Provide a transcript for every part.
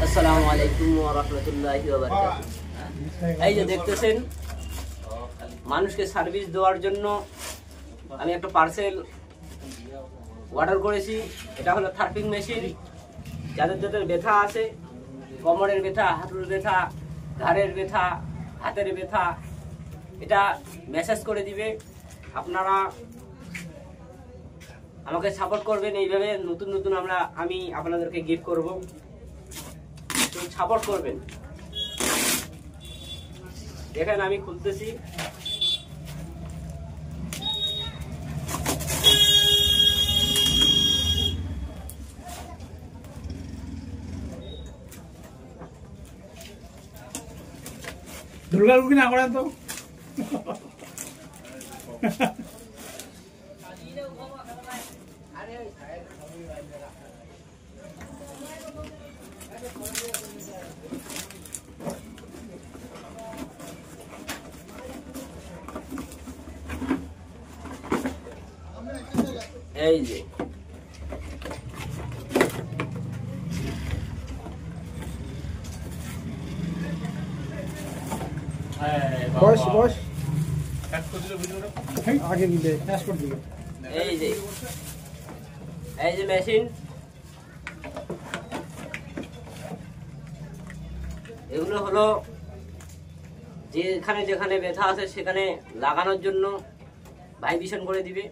আসসালামু আলাইকুম ওয়া রাহমাতুল্লাহি ওয়া বারাকাতুহু। এই যে দেখতেছেন, মানুষকে সার্ভিস দেওয়ার জন্য আমি একটা পার্সেল অর্ডার করেছি। এটা হলো থার্পিং মেশিন। যাদের যাদের ব্যথা আছে, কোমরের ব্যথা, হাঁটুর ব্যথা, ঘাড়ের ব্যথা, হাতের ব্যথা, এটা মেসেজ করে দিবে। আপনারা আমাকে সাপোর্ট করবেন। এইভাবে নতুন নতুন আমি আপনাদেরকে গিফট করব, সাপোর্ট করবেন। দেখেন আমি খুলতেছি। দুর্গা রুগী না করেন তো। এই যে বয়স বয়স আগে দিলে পাসপোর্ট দিলে। এই যে মেশিন, এগুলো হলো যেখানে যেখানে ব্যথা আছে সেখানে লাগানোর জন্য ভাইব্রেশন করে দিবে।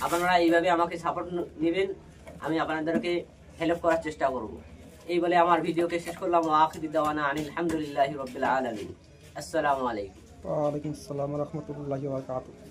আপনারা এইভাবে আমাকে সাপোর্ট নেবেন, আমি আপনাদেরকে হেল্প করার চেষ্টা করব। এই বলে আমার ভিডিওকে শেষ করলাম। আখিরি দাওয়ানা আনিল হামদুলিল্লাহি রাব্বিল আলামিন। আসসালামু আলাইকুম। ওয়া আলাইকুম আসসালাম ওয়া রাহমাতুল্লাহি ওয়া বারাকাতুহু।